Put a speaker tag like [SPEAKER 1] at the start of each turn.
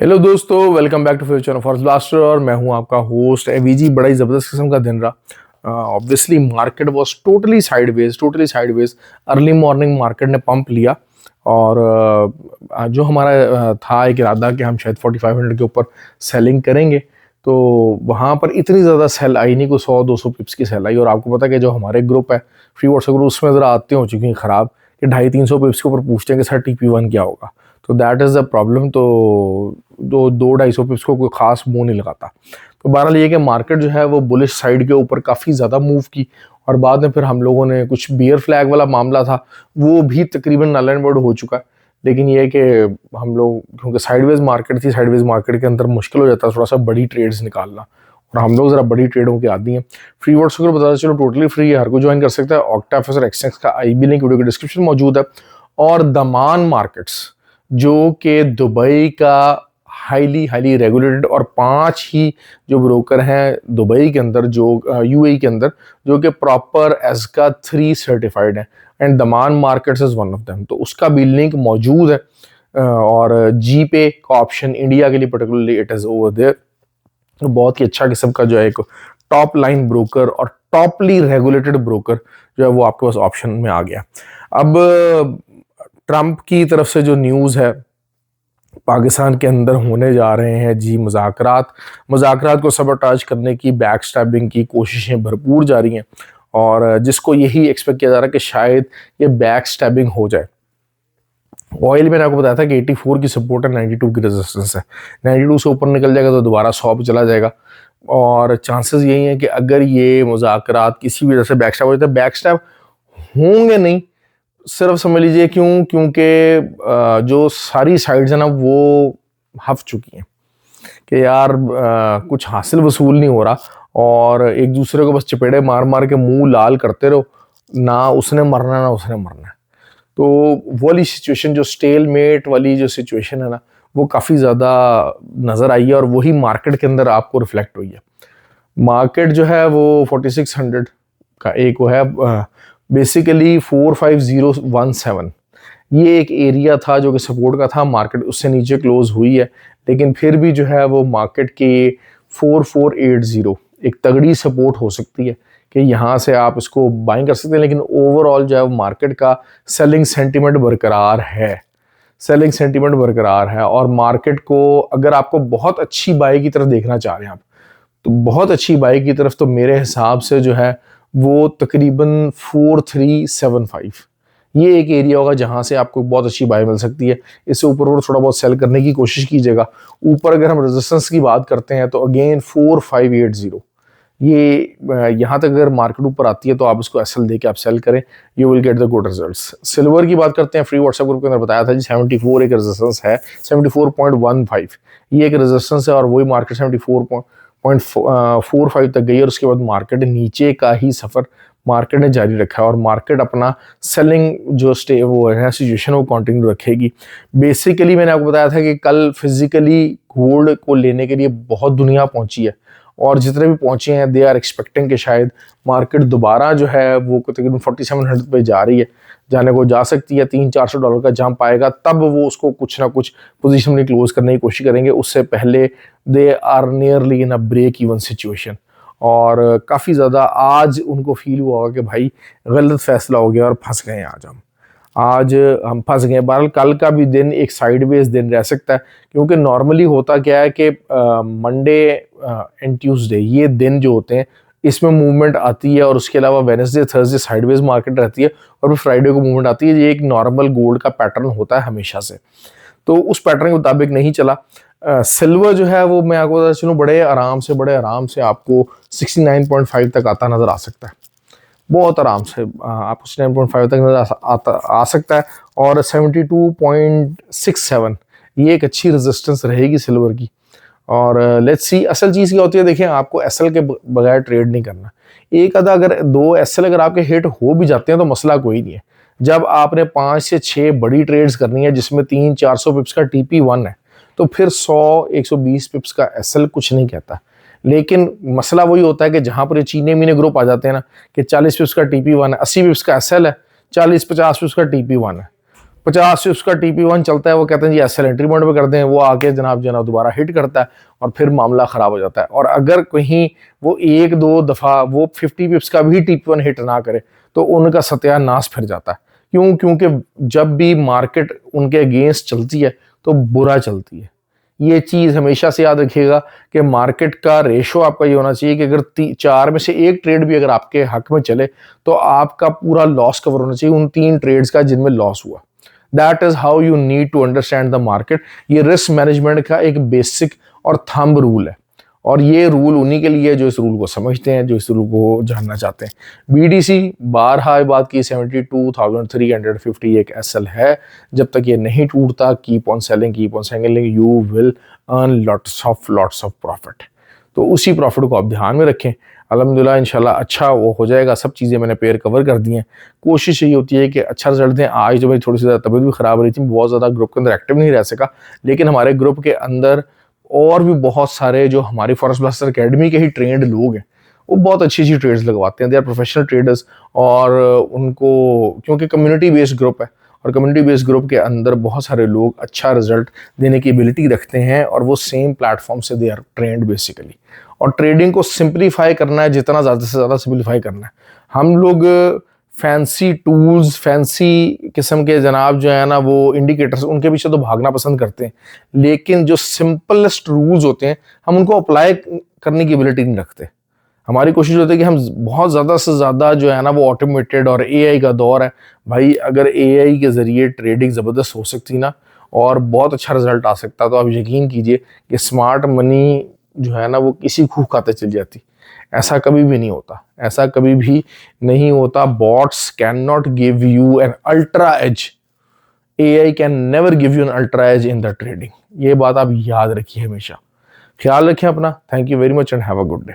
[SPEAKER 1] Hello दोस्तों, welcome back to Future Forest Blaster. और मैं हूं आपका होस्ट एवीजी। बड़ा ही ज़बरदस्त किस्म का दिन रहा। Obviously market was totally sideways. Early morning market ने पंप लिया और जो हमारा था एक इरादा कि हम शायद 4500 के ऊपर सेलिंग करेंगे, तो वहाँ पर इतनी ज़्यादा सेल आई नहीं, को 100-200 पिप्स की सेल आई। और आपको पता है कि जो हमारे ग्रुप है फ्री व्हाट्सएप ग्रुप, उसमें ज़रा आते हो चुकी हैं ख़राब कि 250-300 पिप्स के ऊपर पूछते हैं कि सर TP1 क्या होगा। तो दैट इज़ द प्रॉब्लम। तो 200-250 पिप्स को कोई खास मुंह नहीं लगाता। तो बहरहाल ये कि मार्केट जो है वो बुलिश साइड के ऊपर काफ़ी ज़्यादा मूव की, और बाद में फिर हम लोगों ने कुछ बियर फ्लैग वाला मामला था वो भी तकरीबन नल एंड वर्ड हो चुका है। लेकिन ये है कि हम लोग, क्योंकि साइडवेज मार्केट थी, साइडवेज मार्केट के अंदर मुश्किल हो जाता है थोड़ा सा बड़ी ट्रेड्स निकालना, और हम लोग ज़रा बड़ी ट्रेडों के आदी हैं। फ्री वर्ड्स को बता चलो टोटली फ्री है, हर कोई ज्वाइन कर सकता है। ऑक्टा और एक्सचेंज का IB लिंक वीडियो के डिस्क्रिप्शन मौजूद है। और दमान मार्केट्स जो कि दुबई का हाईली हाईली रेगुलेटेड, और 5 ही जो ब्रोकर हैं दुबई के अंदर, जो UAE के अंदर, जो कि प्रॉपर एज़का 3 सर्टिफाइड हैं, and Daman markets is one of them. तो उसका भी लिंक मौजूद है। और जी पे का ऑप्शन इंडिया के लिए particularly it is over there. तो बहुत ही अच्छा किस्म का जो है एक टॉप लाइन ब्रोकर और टॉपली रेगुलेटेड ब्रोकर जो है वो आपके पास ऑप्शन में आ गया। अब ट्रंप की तरफ से जो न्यूज़ है पाकिस्तान के अंदर होने जा रहे हैं जी मुज़ाकरात को सबोटाज करने की, बैक स्टैबिंग की कोशिशें भरपूर जारी हैं, और जिसको यही एक्सपेक्ट किया जा रहा है कि शायद ये बैक स्टैबिंग हो जाए। ऑयल मैंने आपको बताया था कि 84 की सपोर्ट है, 92 की रेजिस्टेंस है। 92 से ऊपर निकल जाएगा तो दोबारा 100 पे चला जाएगा, और चांसेस यही हैं कि अगर ये मुज़ाकरात किसी भी वजह से बैक स्टैब हो जाता है, बैक स्टैब होंगे नहीं, सिर्फ समझ लीजिए क्योंकि जो सारी साइड्स हैं ना वो हफ चुकी हैं कि यार कुछ हासिल वसूल नहीं हो रहा, और एक दूसरे को बस चपेड़े मार मार के मुंह लाल करते रहो, ना उसने मरना ना उसने मरना है। तो वो वाली सिचुएशन, जो स्टेलमेट वाली जो सिचुएशन है ना, वो काफ़ी ज़्यादा नज़र आई है, और वही मार्केट के अंदर आपको रिफ्लेक्ट हुई है। मार्केट जो है वो 4600 का एक वो है, बेसिकली 45017, ये एक एरिया था जो कि सपोर्ट का था। मार्केट उससे नीचे क्लोज हुई है, लेकिन फिर भी जो है वो मार्केट के 4480 एक तगड़ी सपोर्ट हो सकती है कि यहाँ से आप इसको बाइंग कर सकते हैं। लेकिन ओवरऑल जो है मार्केट का सेलिंग सेंटिमेंट बरकरार है। और मार्केट को अगर आपको बहुत अच्छी बाई की तरफ देखना चाह रहे हैं आप, तो बहुत अच्छी बाई की तरफ तो मेरे हिसाब से जो है वो तकरीबन 4375, ये एक एरिया होगा जहां से आपको बहुत अच्छी बाई मिल सकती है। इससे ऊपर और थोड़ा बहुत सेल करने की कोशिश कीजिएगा। ऊपर अगर हम रेजिस्टेंस की बात करते हैं तो अगेन 4580, ये यहाँ तक अगर मार्केट ऊपर आती है तो आप इसको SL दे के आप सेल करें, you will get the good results. Silver की बात करते हैं, फ्री व्हाट्सएप ग्रुप के अंदर बताया था जी 74 एक रेजिस्टेंस है, 74.15 ये एक रेजिस्टेंस है, और वही मार्केट 74.45 तक गई, और उसके बाद मार्केट नीचे का ही सफ़र मार्केट ने जारी रखा है, और मार्केट अपना सेलिंग जो स्टे वो है सिचुएशन वो कंटिन्यू रखेगी। बेसिकली मैंने आपको बताया था कि कल फिजिकली गोल्ड को लेने के लिए बहुत दुनिया पहुंची है, और जितने भी पहुंचे हैं दे आर एक्सपेक्टिंग कि शायद मार्केट दोबारा जो है वो तकरीबन 4700 पे जा रही है, जाने को जा सकती है। $300-400 का जंप आएगा तब वो उसको कुछ ना कुछ पोजीशन में क्लोज करने की कोशिश करेंगे। उससे पहले they are nearly in a break even situation, और काफ़ी ज़्यादा आज उनको फील हुआ होगा कि भाई गलत फैसला हो गया और फंस गए आज हम फंस गए। बहरहाल कल का भी दिन एक साइडवेज दिन रह सकता है, क्योंकि नॉर्मली होता क्या है कि मंडे एंड ट्यूसडे ये दिन जो होते हैं इसमें मूवमेंट आती है, और उसके अलावा वेडनेसडे थर्सडे साइडवेज मार्केट रहती है, और फिर फ्राइडे को मूवमेंट आती है। ये एक नॉर्मल गोल्ड का पैटर्न होता है हमेशा से, तो उस पैटर्न के मुताबिक नहीं चला। सिल्वर जो है वो मैं आपको बता चलूँ बड़े आराम से आपको 69.5 तक आता नज़र आ सकता है, बहुत आराम से आपको 69.5 तक नज़र आ सकता है। और 72.67 ये एक अच्छी रेजिस्टेंस रहेगी सिल्वर की। और लेट्स सी असल चीज़ क्या होती है, देखें आपको SL के बगैर ट्रेड नहीं करना। एक आधा अगर 2 SL अगर आपके हिट हो भी जाते हैं तो मसला कोई नहीं है। जब आपने 5 से 6 बड़ी ट्रेड्स करनी है जिसमें 300-400 पिप्स का TP1 है, तो फिर 100-120 पिप्स का SL कुछ नहीं कहता। लेकिन मसला वही होता है कि जहां पर ये चीने मीने ग्रुप आ जाते हैं ना, कि 40 पिप्स का TP1 है, 80 पिप्स का SL है, 40-50 पिप्स का TP1 है, 50 पिप्स का TP1 चलता है, वो कहते हैं जी एसएल एंट्री पॉइंट पे कर दें, वो आके जनाब दोबारा हिट करता है और फिर मामला खराब हो जाता है। और अगर कहीं वो एक दो दफा वो 50 पिप्स का भी TP1 हिट ना करे तो उनका सत्यानाश फिर जाता है। क्यों? क्योंकि जब भी मार्केट उनके अगेंस्ट चलती है तो बुरा चलती है। ये चीज हमेशा से याद रखिएगा कि मार्केट का रेशो आपका ये होना चाहिए कि अगर 4 में से एक ट्रेड भी अगर आपके हक में चले तो आपका पूरा लॉस कवर होना चाहिए उन 3 ट्रेड्स का जिनमें लॉस हुआ। That is how you need to understand the market. ये रिस्क मैनेजमेंट का एक बेसिक और थंब रूल है, और ये रूल उन्हीं के लिए जो इस रूल को समझते हैं, जो इस रूल को जानना चाहते हैं। BDC बारहा बात की 72,350 एक एसएल है। जब तक ये नहीं टूटता keep on selling, keep on selling, you will earn lots of profit. तो उसी प्रॉफिट को आप ध्यान में रखें। अल्हम्दुलिल्लाह इंशाल्लाह अच्छा वो हो जाएगा। सब चीज़ें मैंने पेयर कवर कर दी हैं। कोशिश यही होती है कि अच्छा रिजल्ट दें। आज जो मेरी थोड़ी सी तबीयत भी ख़राब हो रही थी, बहुत ज़्यादा ग्रुप के अंदर एक्टिव नहीं रह सका, लेकिन हमारे ग्रुप के अंदर और भी बहुत सारे जो हमारी फॉरेस्ट ब्लास्टर एकेडमी के ही ट्रेंड लोग हैं, वो बहुत अच्छी अच्छी ट्रेड्स लगवाते हैं। दे आर प्रोफेशनल ट्रेडर्स, और उनको क्योंकि कम्युनिटी बेस्ड ग्रुप है, और कम्युनिटी बेस्ड ग्रुप के अंदर बहुत सारे लोग अच्छा रिजल्ट देने की एबिलिटी रखते हैं, और वो सेम प्लेटफॉर्म से दे आर ट्रेंड बेसिकली। और ट्रेडिंग को सिंप्लीफाई करना है, जितना ज़्यादा से ज़्यादा सिंप्लीफाई करना है। हम लोग फैंसी टूल्स, फैंसी किस्म के जनाब जो है ना वो इंडिकेटर्स, उनके पीछे तो भागना पसंद करते हैं, लेकिन जो सिंपलेस्ट रूल्स होते हैं हम उनको अप्लाई करने की एबिलिटी नहीं रखते। हमारी कोशिश होती है कि हम बहुत ज़्यादा से ज़्यादा जो है ना वो ऑटोमेटेड, और एआई का दौर है भाई। अगर एआई के ज़रिए ट्रेडिंग ज़बरदस्त हो सकती ना और बहुत अच्छा रिजल्ट आ सकता, तो आप यकीन कीजिए कि स्मार्ट मनी जो है ना वो किसी खूह खाते चल जाती। ऐसा कभी भी नहीं होता, ऐसा कभी भी नहीं होता। Bots can not give you an ultra edge, AI can never give you an ultra edge in the trading. ये बात आप याद रखिए हमेशा। ख्याल रखें अपना। Thank you very much and have a good day.